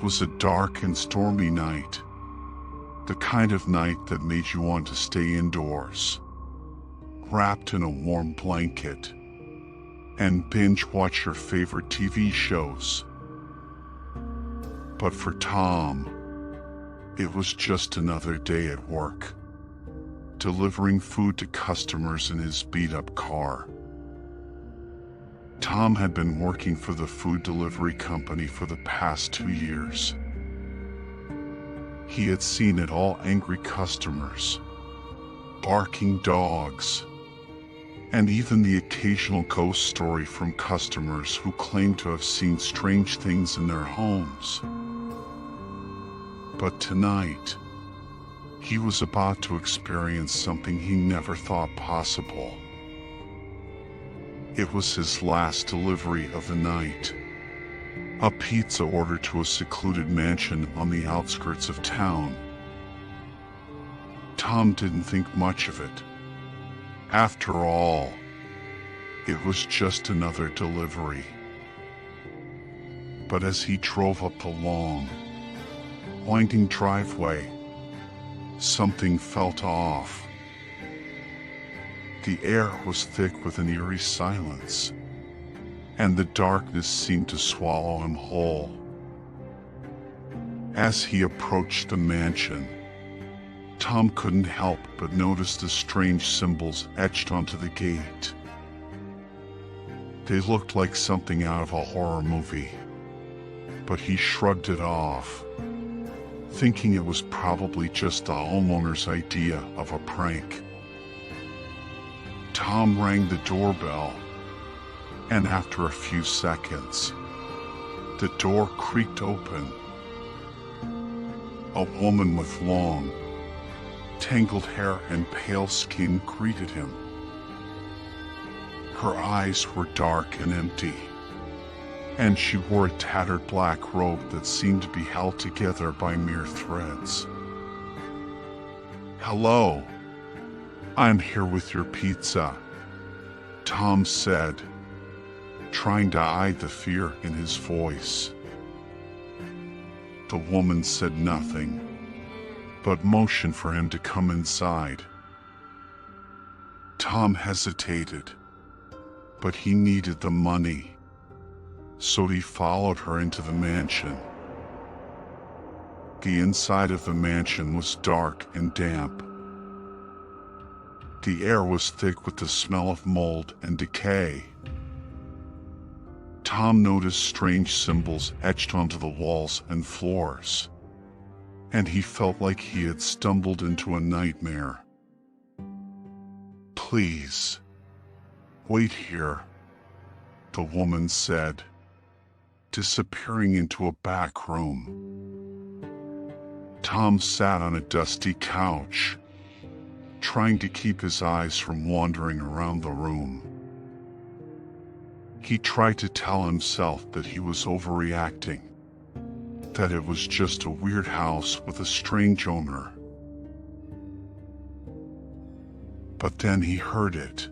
was a dark and stormy night. The kind of night that made you want to stay indoors, wrapped in a warm blanket, and binge watch your favorite TV shows. But for Tom, it was just another day at work, delivering food to customers in his beat-up car. Tom had been working for the food delivery company for the past 2 years. He had seen it all: angry customers, barking dogs, and even the occasional ghost story from customers who claimed to have seen strange things in their homes. But tonight, he was about to experience something he never thought possible. It was his last delivery of the night. A pizza order to a secluded mansion on the outskirts of town. Tom didn't think much of it. After all, it was just another delivery. But as he drove up the long, winding driveway, something felt off. The air was thick with an eerie silence, and the darkness seemed to swallow him whole. As he approached the mansion, Tom couldn't help but notice the strange symbols etched onto the gate. They looked like something out of a horror movie, but he shrugged it off, thinking it was probably just the homeowner's idea of a prank. Tom rang the doorbell, and after a few seconds, the door creaked open. A woman with long, tangled hair and pale skin greeted him. Her eyes were dark and empty, and she wore a tattered black robe that seemed to be held together by mere threads. "Hello, I'm here with your pizza," Tom said, trying to hide the fear in his voice. The woman said nothing, but motioned for him to come inside. Tom hesitated, but he needed the money, so he followed her into the mansion. The inside of the mansion was dark and damp. The air was thick with the smell of mold and decay. Tom noticed strange symbols etched onto the walls and floors, and he felt like he had stumbled into a nightmare. "Please, wait here," the woman said, disappearing into a back room. Tom sat on a dusty couch, trying to keep his eyes from wandering around the room. He tried to tell himself that he was overreacting, that it was just a weird house with a strange owner. But then he heard it.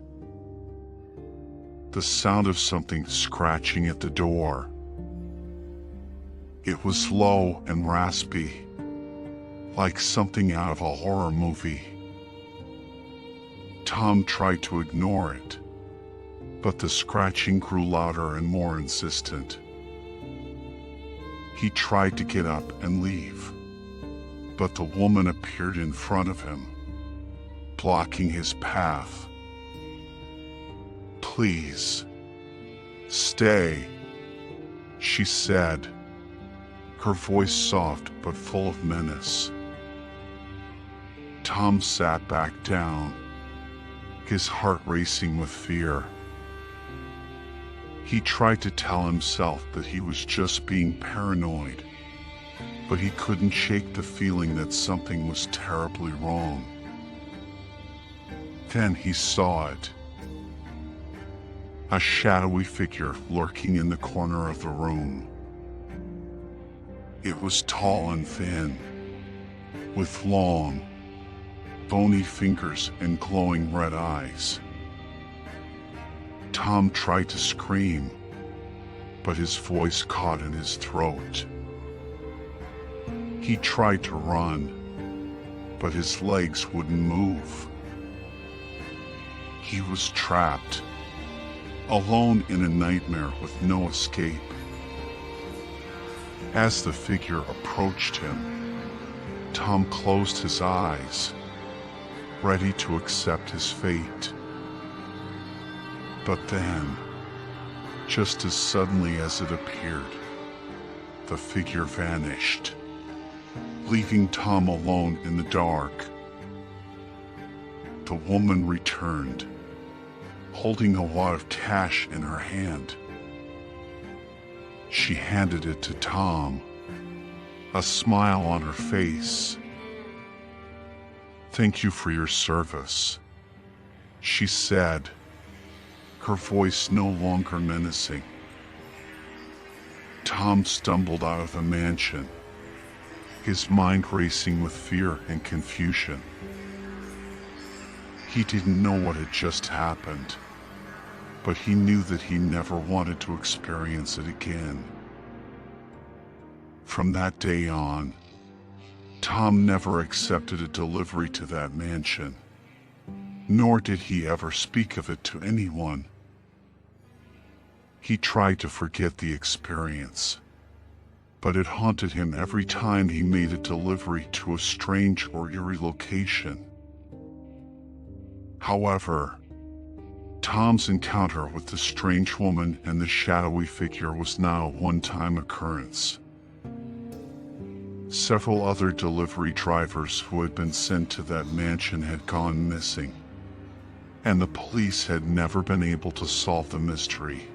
The sound of something scratching at the door. It was low and raspy, like something out of a horror movie. Tom tried to ignore it, but the scratching grew louder and more insistent. He tried to get up and leave, but the woman appeared in front of him, blocking his path. "Please, stay," she said, her voice soft but full of menace. Tom sat back down, his heart racing with fear. He tried to tell himself that he was just being paranoid, but he couldn't shake the feeling that something was terribly wrong. Then he saw it. A shadowy figure lurking in the corner of the room. It was tall and thin, with long, bony fingers and glowing red eyes. Tom tried to scream, but his voice caught in his throat. He tried to run, but his legs wouldn't move. He was trapped, alone in a nightmare with no escape. As the figure approached him, Tom closed his eyes, ready to accept his fate. But then, just as suddenly as it appeared, the figure vanished, leaving Tom alone in the dark. The woman returned, holding a wad of cash in her hand. She handed it to Tom, a smile on her face. "Thank you for your service," she said, her voice no longer menacing. Tom stumbled out of the mansion, his mind racing with fear and confusion. He didn't know what had just happened, but he knew that he never wanted to experience it again. From that day on, Tom never accepted a delivery to that mansion, nor did he ever speak of it to anyone. He tried to forget the experience, but it haunted him every time he made a delivery to a strange or eerie location. However, Tom's encounter with the strange woman and the shadowy figure was now a one-time occurrence. Several other delivery drivers who had been sent to that mansion had gone missing, and the police had never been able to solve the mystery.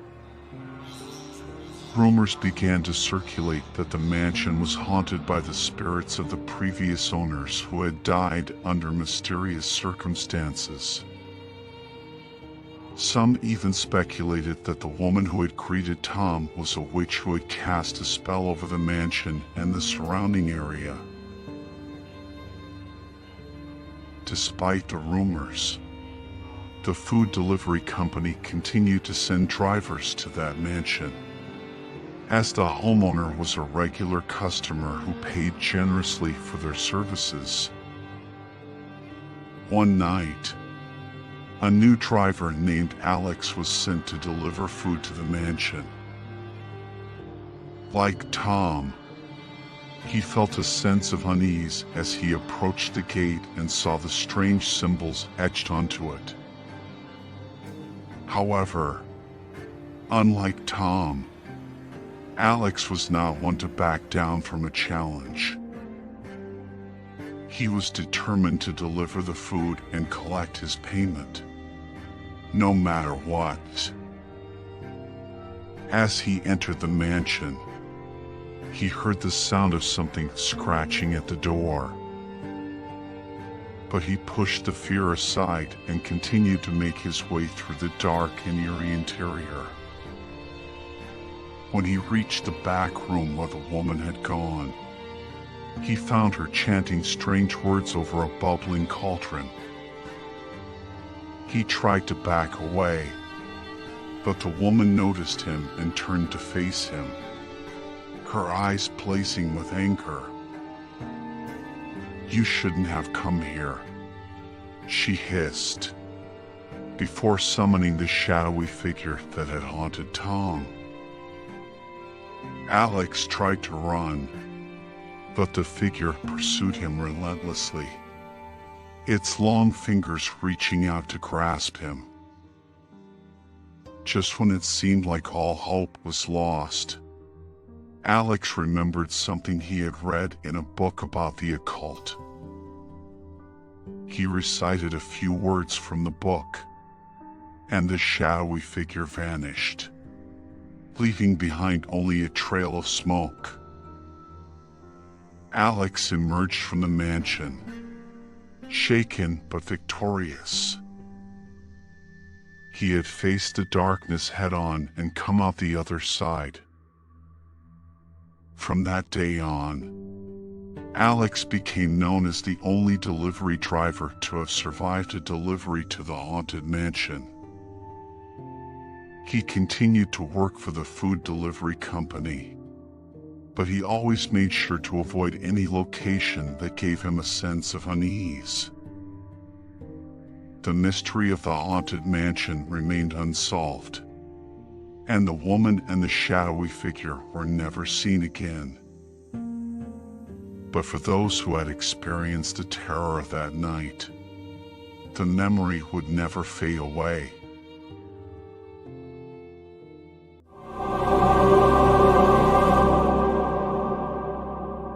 Rumors began to circulate that the mansion was haunted by the spirits of the previous owners who had died under mysterious circumstances. Some even speculated that the woman who had greeted Tom was a witch who had cast a spell over the mansion and the surrounding area. Despite the rumors, the food delivery company continued to send drivers to that mansion, as the homeowner was a regular customer who paid generously for their services. One night, a new driver named Alex was sent to deliver food to the mansion. Like Tom, he felt a sense of unease as he approached the gate and saw the strange symbols etched onto it. However, unlike Tom, Alex was not one to back down from a challenge. He was determined to deliver the food and collect his payment, no matter what. As he entered the mansion, he heard the sound of something scratching at the door. But he pushed the fear aside and continued to make his way through the dark and eerie interior. When he reached the back room where the woman had gone, he found her chanting strange words over a bubbling cauldron. He tried to back away, but the woman noticed him and turned to face him, her eyes blazing with anger. "You shouldn't have come here," she hissed, before summoning the shadowy figure that had haunted Tom. Alex tried to run, but the figure pursued him relentlessly, its long fingers reaching out to grasp him. Just when it seemed like all hope was lost, Alex remembered something he had read in a book about the occult. He recited a few words from the book, and the shadowy figure vanished, leaving behind only a trail of smoke. Alex emerged from the mansion, shaken but victorious. He had faced the darkness head-on and come out the other side. From that day on, Alex became known as the only delivery driver to have survived a delivery to the haunted mansion. He continued to work for the food delivery company, but he always made sure to avoid any location that gave him a sense of unease. The mystery of the haunted mansion remained unsolved, and the woman and the shadowy figure were never seen again. But for those who had experienced the terror of that night, the memory would never fade away.